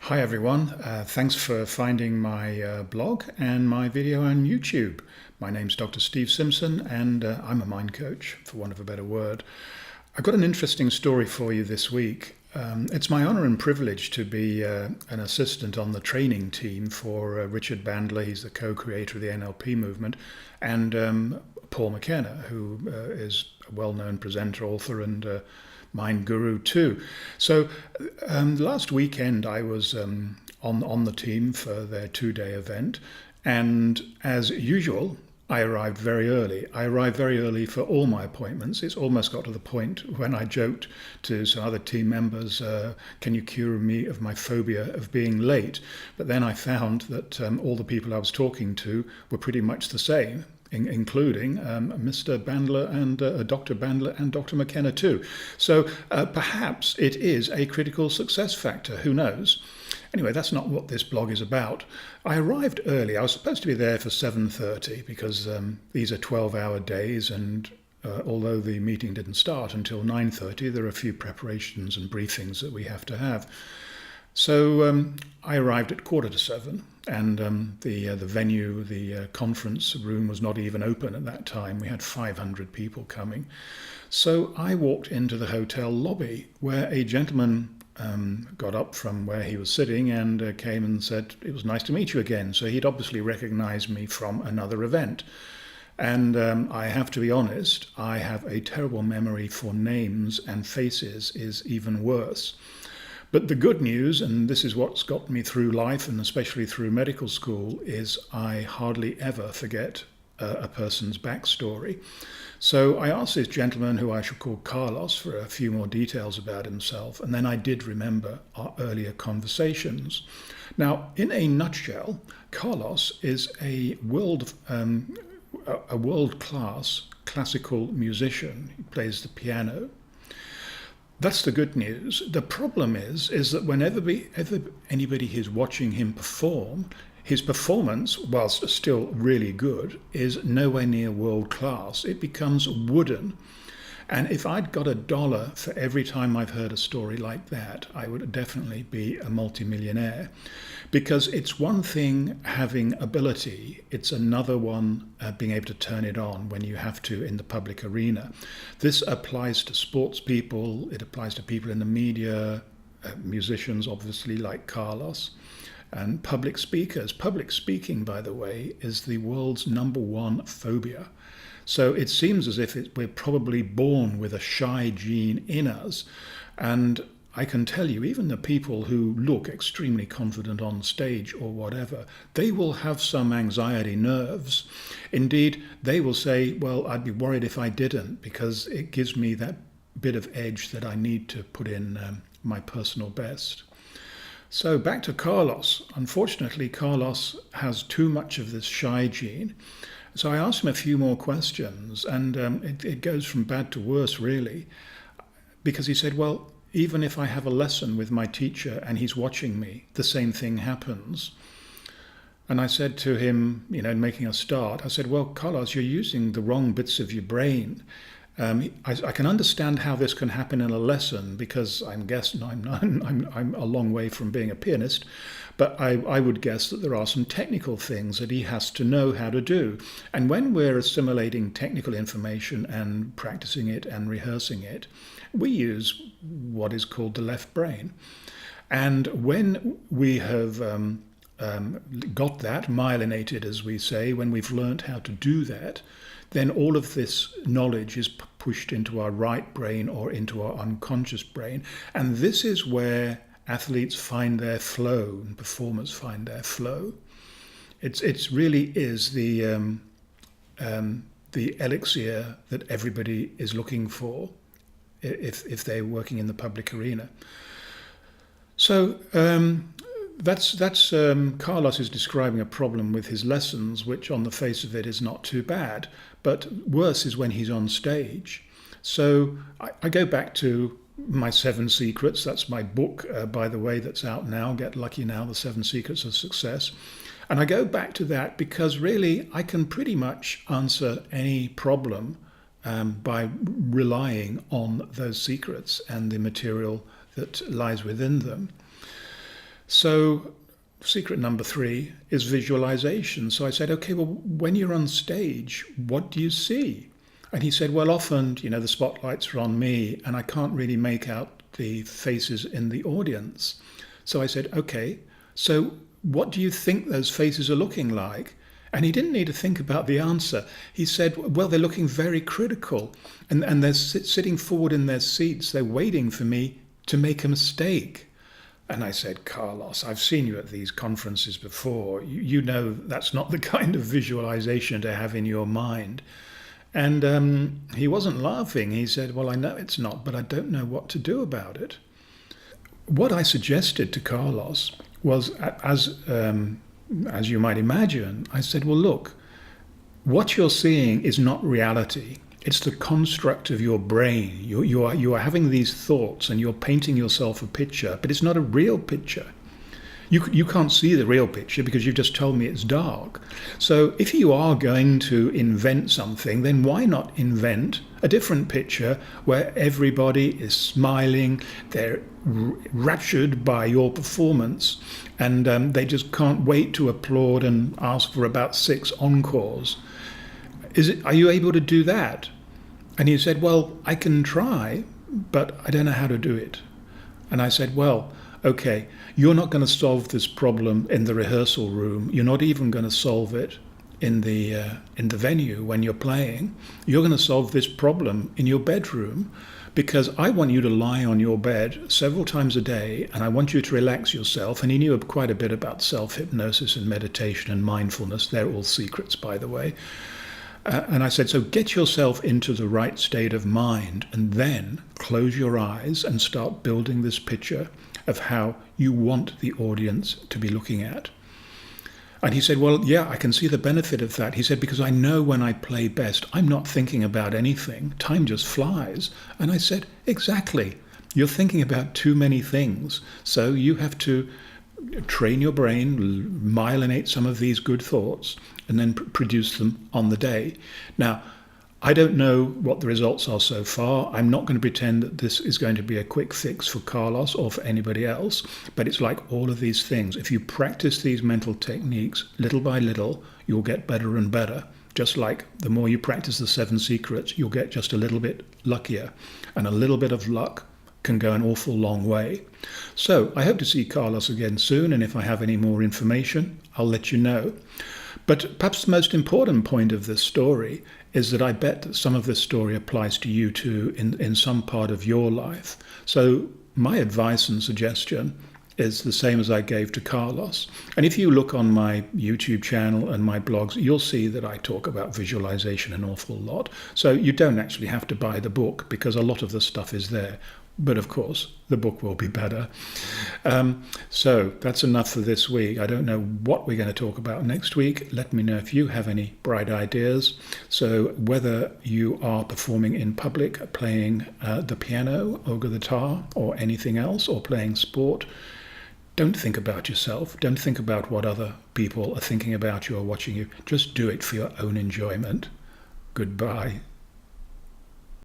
Hi everyone, thanks for finding my blog and my video on YouTube. My name's Dr. Steve Simpson and I'm a mind coach, for want of a better word. I've got an interesting story for you this week. It's my honour and privilege to be an assistant on the training team for Richard Bandler. He's the co-creator of the NLP movement, and Paul McKenna, who is a well-known presenter, author, and mind guru too. So last weekend I was on the team for their 2-day event, and as usual I arrived very early. I arrived very early for all my appointments. It's almost got to the point when I joked to some other team members, can you cure me of my phobia of being late? But then I found that all the people I was talking to were pretty much the same, including Mr. Bandler and Dr. Bandler and Dr. McKenna too. So perhaps it is a critical success factor, who knows? Anyway, that's not what this blog is about. I arrived early. I was supposed to be there for 7:30 because these are 12-hour days, and although the meeting didn't start until 9:30, there are a few preparations and briefings that we have to have. So I arrived at 6:45, and the venue, the conference room was not even open at that time. We had 500 people coming. So I walked into the hotel lobby where a gentleman got up from where he was sitting and came and said, "It was nice to meet you again." So he'd obviously recognized me from another event. And I have to be honest, I have a terrible memory for names, and faces is even worse. But the good news, and this is what's got me through life and especially through medical school, is I hardly ever forget a person's backstory. So I asked this gentleman, who I shall call Carlos, for a few more details about himself, and then I did remember our earlier conversations. Now, in a nutshell, Carlos is a world-class classical musician. He plays the piano. That's the good news. The problem is that whenever anybody is watching him perform, his performance, whilst still really good, is nowhere near world class. It becomes wooden. And if I'd got $1 for every time I've heard a story like that, I would definitely be a multimillionaire. Because it's one thing having ability, it's another one being able to turn it on when you have to in the public arena. This applies to sports people, it applies to people in the media, musicians obviously like Carlos, and public speakers. Public speaking, by the way, is the world's #1 phobia. So it seems as if we're probably born with a shy gene in us. And I can tell you, even the people who look extremely confident on stage or whatever, they will have some anxiety nerves. Indeed, they will say, well, I'd be worried if I didn't, because it gives me that bit of edge that I need to put in my personal best. So back to Carlos. Unfortunately, Carlos has too much of this shy gene. So I asked him a few more questions, and it goes from bad to worse, really, because he said, well, even if I have a lesson with my teacher and he's watching me, the same thing happens. And I said to him, making a start, I said, well, Carlos, you're using the wrong bits of your brain. I can understand how this can happen in a lesson, because I'm a long way from being a pianist, but I would guess that there are some technical things that he has to know how to do. And when we're assimilating technical information and practicing it and rehearsing it, we use what is called the left brain. And when we have got that myelinated, as we say, when we've learned how to do that, then all of this knowledge is pushed into our right brain or into our unconscious brain. And this is where athletes find their flow and performers find their flow. It's really is the elixir that everybody is looking for if they're working in the public arena. So that's Carlos is describing a problem with his lessons, which on the face of it is not too bad, but worse is when he's on stage. So I go back to my 7 Secrets. That's my book, by the way, that's out now. Get Lucky Now, The 7 Secrets of Success. And I go back to that because really I can pretty much answer any problem by relying on those secrets and the material that lies within them. So secret number 3 is visualization. So I said, okay, well, when you're on stage, what do you see? And he said, well, often, the spotlights are on me and I can't really make out the faces in the audience. So I said, okay, so what do you think those faces are looking like? And he didn't need to think about the answer. He said, well, they're looking very critical and they're sitting forward in their seats. They're waiting for me to make a mistake. And I said, Carlos, I've seen you at these conferences before. You know that's not the kind of visualization to have in your mind. And he wasn't laughing. He said, well, I know it's not, but I don't know what to do about it. What I suggested to Carlos was, as you might imagine, I said, well, look, what you're seeing is not reality. It's the construct of your brain. You are having these thoughts and you're painting yourself a picture, but it's not a real picture. You can't see the real picture because you've just told me it's dark. So if you are going to invent something, then why not invent a different picture where everybody is smiling, they're raptured by your performance, and they just can't wait to applaud and ask for about 6 encores. Are you able to do that? And he said, well, I can try, but I don't know how to do it. And I said, well, okay, you're not going to solve this problem in the rehearsal room. You're not even going to solve it in the venue when you're playing. You're going to solve this problem in your bedroom, because I want you to lie on your bed several times a day and I want you to relax yourself. And he knew quite a bit about self-hypnosis and meditation and mindfulness. They're all secrets, by the way. And I said, so get yourself into the right state of mind and then close your eyes and start building this picture of how you want the audience to be looking at. And he said, well, yeah, I can see the benefit of that. He said, because I know when I play best, I'm not thinking about anything. Time just flies. And I said, exactly. You're thinking about too many things. So you have to train your brain, myelinate some of these good thoughts, and then produce them on the day. Now, I don't know what the results are so far. I'm not going to pretend that this is going to be a quick fix for Carlos or for anybody else, but it's like all of these things. If you practice these mental techniques little by little, you'll get better and better. Just like the more you practice the 7 secrets, you'll get just a little bit luckier, and a little bit of luck can go an awful long way. So I hope to see Carlos again soon, and if I have any more information, I'll let you know. But perhaps the most important point of this story is that I bet that some of this story applies to you too in some part of your life. So my advice and suggestion is the same as I gave to Carlos. And if you look on my YouTube channel and my blogs, you'll see that I talk about visualization an awful lot. So you don't actually have to buy the book because a lot of the stuff is there. But of course, the book will be better. So that's enough for this week. I don't know what we're going to talk about next week. Let me know if you have any bright ideas. So whether you are performing in public, playing the piano or guitar or anything else, or playing sport, don't think about yourself. Don't think about what other people are thinking about you or watching you. Just do it for your own enjoyment. Goodbye.